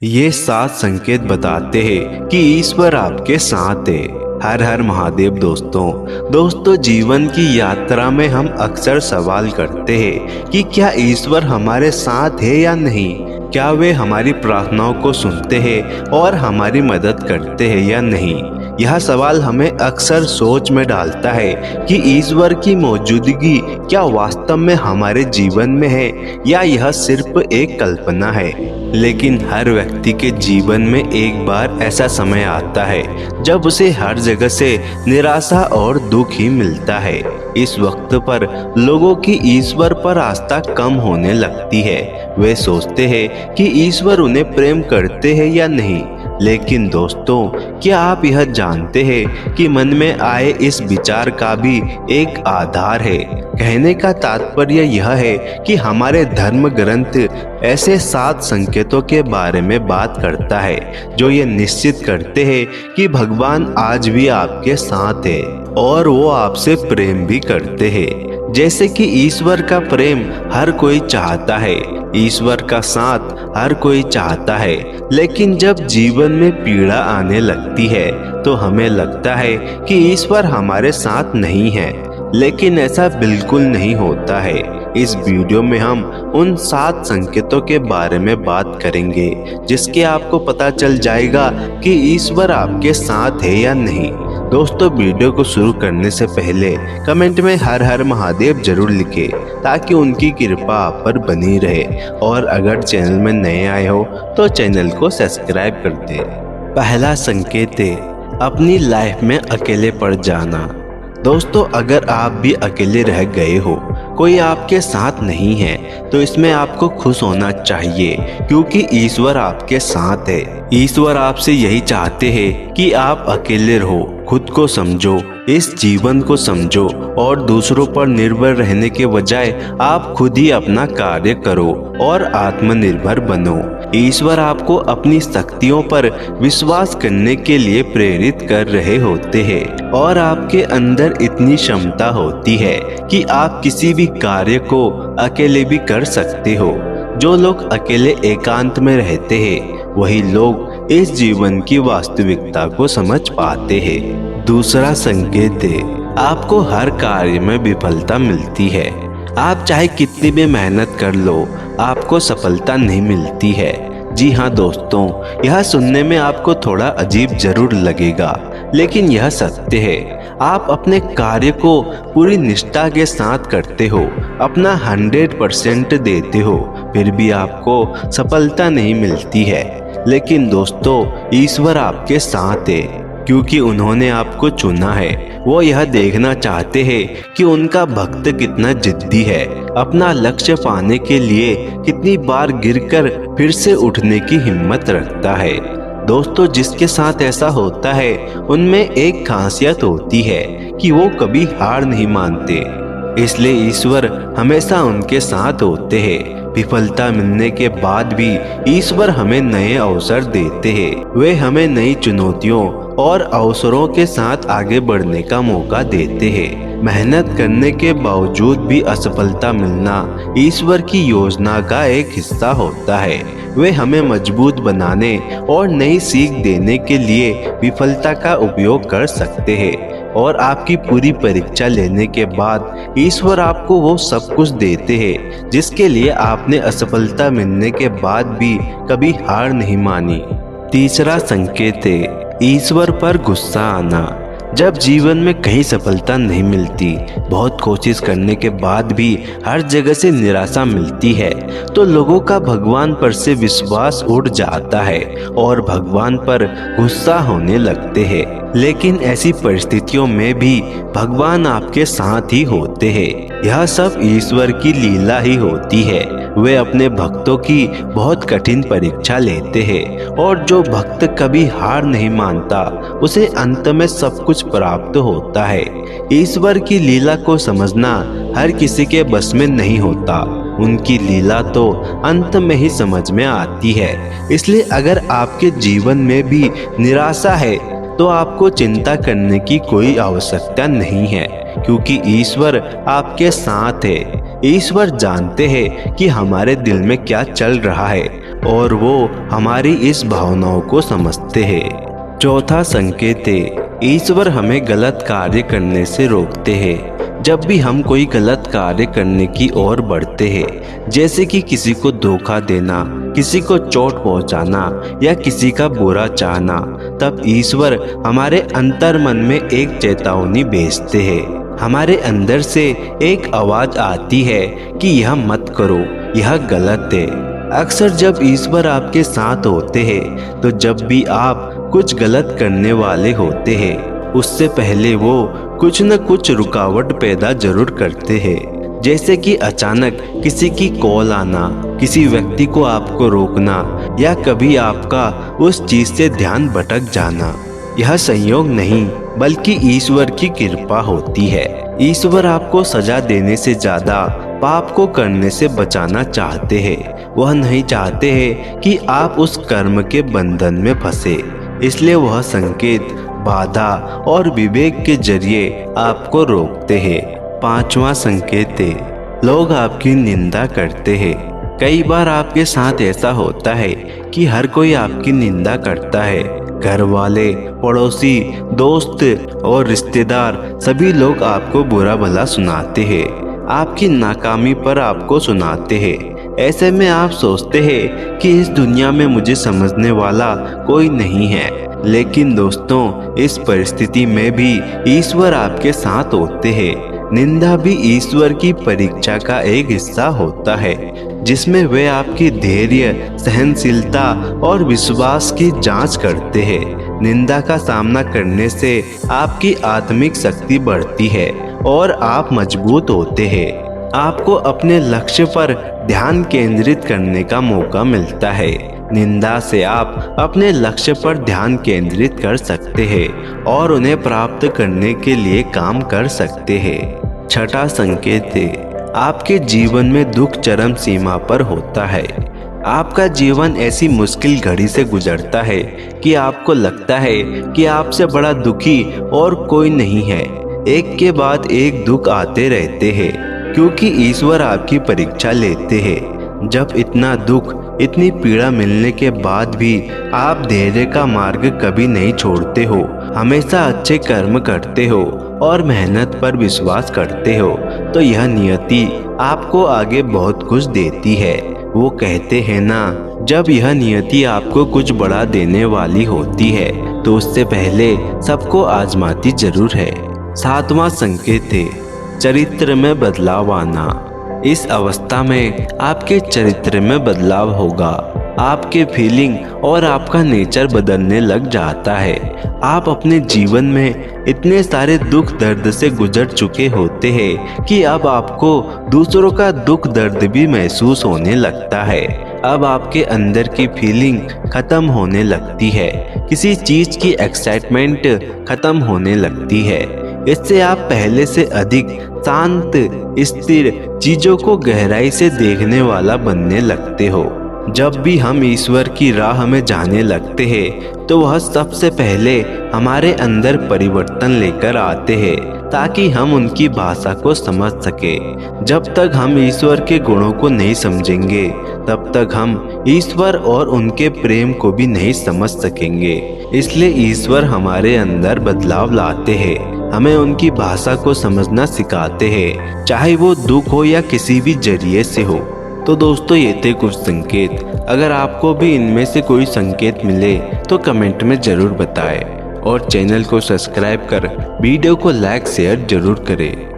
ये 7 संकेत बताते हैं कि ईश्वर आपके साथ है। हर हर महादेव दोस्तों जीवन की यात्रा में हम अक्सर सवाल करते हैं कि क्या ईश्वर हमारे साथ है या नहीं। क्या वे हमारी प्रार्थनाओं को सुनते हैं और हमारी मदद करते हैं या नहीं। यह सवाल हमें अक्सर सोच में डालता है कि ईश्वर की मौजूदगी क्या वास्तव में हमारे जीवन में है या यह सिर्फ एक कल्पना है। लेकिन हर व्यक्ति के जीवन में एक बार ऐसा समय आता है जब उसे हर जगह से निराशा और दुख ही मिलता है। इस वक्त पर लोगों की ईश्वर पर आस्था कम होने लगती है। वे सोचते हैं कि ईश्वर उन्हें प्रेम करते हैं या नहीं। लेकिन दोस्तों, क्या आप यह जानते हैं कि मन में आए इस विचार का भी एक आधार है। कहने का तात्पर्य यह है कि हमारे धर्म ग्रंथ ऐसे 7 संकेतों के बारे में बात करता है जो ये निश्चित करते हैं कि भगवान आज भी आपके साथ है और वो आपसे प्रेम भी करते हैं। जैसे कि ईश्वर का प्रेम हर कोई चाहता है, ईश्वर का साथ हर कोई चाहता है। लेकिन जब जीवन में पीड़ा आने लगती है तो हमें लगता है कि ईश्वर हमारे साथ नहीं है। लेकिन ऐसा बिल्कुल नहीं होता है। इस वीडियो में हम उन 7 संकेतों के बारे में बात करेंगे जिसके आपको पता चल जाएगा कि ईश्वर आपके साथ है या नहीं। दोस्तों, वीडियो को शुरू करने से पहले कमेंट में हर हर महादेव जरूर लिखें ताकि उनकी कृपा आप पर बनी रहे। और अगर चैनल में नए आए हो तो चैनल को सब्सक्राइब कर दें। पहला संकेत है अपनी लाइफ में अकेले पड़ जाना। दोस्तों, अगर आप भी अकेले रह गए हो, कोई आपके साथ नहीं है, तो इसमें आपको खुश होना चाहिए क्योंकि ईश्वर आपके साथ है। ईश्वर आपसे यही चाहते हैं कि आप अकेले रहो, खुद को समझो, इस जीवन को समझो और दूसरों पर निर्भर रहने के बजाय आप खुद ही अपना कार्य करो और आत्मनिर्भर बनो। ईश्वर आपको अपनी शक्तियों पर विश्वास करने के लिए प्रेरित कर रहे होते हैं और आपके अंदर इतनी क्षमता होती है कि आप किसी भी कार्य को अकेले भी कर सकते हो। जो लोग अकेले एकांत में रहते हैं वही लोग इस जीवन की वास्तविकता को समझ पाते हैं। दूसरा संकेत है आपको हर कार्य में विफलता मिलती है। आप चाहे कितनी भी मेहनत कर लो, आपको सफलता नहीं मिलती है। जी हाँ दोस्तों, यह सुनने में आपको थोड़ा अजीब जरूर लगेगा, लेकिन यह सत्य है। आप अपने कार्य को पूरी निष्ठा के साथ करते हो, अपना 100% देते हो, फिर भी आपको सफलता नहीं मिलती है। लेकिन दोस्तों, ईश्वर आपके साथ है क्योंकि उन्होंने आपको चुना है। वो यह देखना चाहते हैं कि उनका भक्त कितना जिद्दी है, अपना लक्ष्य पाने के लिए कितनी बार गिरकर फिर से उठने की हिम्मत रखता है। दोस्तों, जिसके साथ ऐसा होता है उनमें एक खासियत होती है कि वो कभी हार नहीं मानते। इसलिए ईश्वर हमेशा उनके साथ होते हैं। विफलता मिलने के बाद भी ईश्वर हमें नए अवसर देते हैं। वे हमें नई चुनौतियों और अवसरों के साथ आगे बढ़ने का मौका देते हैं। मेहनत करने के बावजूद भी असफलता मिलना ईश्वर की योजना का एक हिस्सा होता है। वे हमें मजबूत बनाने और नई सीख देने के लिए विफलता का उपयोग कर सकते हैं। और आपकी पूरी परीक्षा लेने के बाद ईश्वर आपको वो सब कुछ देते हैं जिसके लिए आपने असफलता मिलने के बाद भी कभी हार नहीं मानी। तीसरा संकेत है ईश्वर पर गुस्सा आना। जब जीवन में कहीं सफलता नहीं मिलती, बहुत कोशिश करने के बाद भी हर जगह से निराशा मिलती है, तो लोगों का भगवान पर से विश्वास उठ जाता है और भगवान पर गुस्सा होने लगते हैं। लेकिन ऐसी परिस्थितियों में भी भगवान आपके साथ ही होते हैं। यह सब ईश्वर की लीला ही होती है। वे अपने भक्तों की बहुत कठिन परीक्षा लेते हैं और जो भक्त कभी हार नहीं मानता उसे अंत में सब कुछ प्राप्त होता है। ईश्वर की लीला को समझना हर किसी के बस में नहीं होता। उनकी लीला तो अंत में ही समझ में आती है। इसलिए अगर आपके जीवन में भी निराशा है तो आपको चिंता करने की कोई आवश्यकता नहीं है क्योंकि ईश्वर आपके साथ है। ईश्वर जानते हैं कि हमारे दिल में क्या चल रहा है और वो हमारी इस भावनाओं को समझते हैं। चौथा संकेत है, ईश्वर हमें गलत कार्य करने से रोकते हैं। जब भी हम कोई गलत कार्य करने की ओर बढ़ते हैं, जैसे कि किसी को धोखा देना, किसी को चोट पहुंचाना या किसी का बुरा चाहना, तब ईश्वर हमारे अंतर मन में एक चेतावनी भेजते हैं। हमारे अंदर से एक आवाज आती है कि यह मत करो, यह गलत है। अक्सर जब ईश्वर आपके साथ होते हैं तो जब भी आप कुछ गलत करने वाले होते हैं, उससे पहले वो कुछ न कुछ रुकावट पैदा जरूर करते हैं। जैसे कि अचानक किसी की कॉल आना, किसी व्यक्ति को आपको रोकना या कभी आपका उस चीज से ध्यान भटक जाना। यह संयोग नहीं बल्कि ईश्वर की कृपा होती है। ईश्वर आपको सजा देने से ज्यादा पाप को करने से बचाना चाहते हैं। वह नहीं चाहते हैं कि आप उस कर्म के बंधन में फंसे, इसलिए वह संकेत, बाधा और विवेक के जरिए आपको रोकते हैं। पांचवा संकेत है, लोग आपकी निंदा करते हैं। कई बार आपके साथ ऐसा होता है कि हर कोई आपकी निंदा करता है। घर वाले, पड़ोसी, दोस्त और रिश्तेदार सभी लोग आपको बुरा भला सुनाते हैं, आपकी नाकामी पर आपको सुनाते हैं। ऐसे में आप सोचते हैं कि इस दुनिया में मुझे समझने वाला कोई नहीं है। लेकिन दोस्तों, इस परिस्थिति में भी ईश्वर आपके साथ होते हैं। निंदा भी ईश्वर की परीक्षा का एक हिस्सा होता है, जिसमें वे आपकी धैर्य, सहनशीलता और विश्वास की जांच करते हैं। निंदा का सामना करने से आपकी आत्मिक शक्ति बढ़ती है और आप मजबूत होते हैं। आपको अपने लक्ष्य पर ध्यान केंद्रित करने का मौका मिलता है। निंदा से आप अपने लक्ष्य पर ध्यान केंद्रित कर सकते हैं और उन्हें प्राप्त करने के लिए काम कर सकते हैं। छठा संकेत है, आपके जीवन में दुख चरम सीमा पर होता है। आपका जीवन ऐसी मुश्किल घड़ी से गुजरता है कि आपको लगता है कि आपसे बड़ा दुखी और कोई नहीं है। एक के बाद एक दुख आते रहते हैं, क्योंकि ईश्वर आपकी परीक्षा लेते हैं। जब इतना दुख, इतनी पीड़ा मिलने के बाद भी आप धैर्य का मार्ग कभी नहीं छोड़ते हो, हमेशा अच्छे कर्म करते हो और मेहनत पर विश्वास करते हो, तो यह नियति आपको आगे बहुत कुछ देती है। वो कहते हैं ना, जब यह नियति आपको कुछ बड़ा देने वाली होती है तो उससे पहले सबको आजमाती जरूर है। सातवां संकेत है, चरित्र में बदलाव आना। इस अवस्था में आपके चरित्र में बदलाव होगा। आपके फीलिंग और आपका नेचर बदलने लग जाता है। आप अपने जीवन में इतने सारे दुख दर्द से गुजर चुके होते हैं कि अब आपको दूसरों का दुख दर्द भी महसूस होने लगता है। अब आपके अंदर की फीलिंग खत्म होने लगती है, किसी चीज की एक्साइटमेंट खत्म होने लगती है। इससे आप पहले से अधिक शांत, स्थिर चीजों को गहराई से देखने वाला बनने लगते हो। जब भी हम ईश्वर की राह में जाने लगते हैं तो वह सबसे पहले हमारे अंदर परिवर्तन लेकर आते हैं, ताकि हम उनकी भाषा को समझ सके। जब तक हम ईश्वर के गुणों को नहीं समझेंगे, तब तक हम ईश्वर और उनके प्रेम को भी नहीं समझ सकेंगे। इसलिए ईश्वर हमारे अंदर बदलाव लाते हैं, हमें उनकी भाषा को समझना सिखाते हैं, चाहे वो दुख हो या किसी भी जरिए से हो। तो दोस्तों, ये थे कुछ संकेत। अगर आपको भी इनमें से कोई संकेत मिले तो कमेंट में जरूर बताएं और चैनल को सब्सक्राइब कर वीडियो को लाइक शेयर जरूर करें।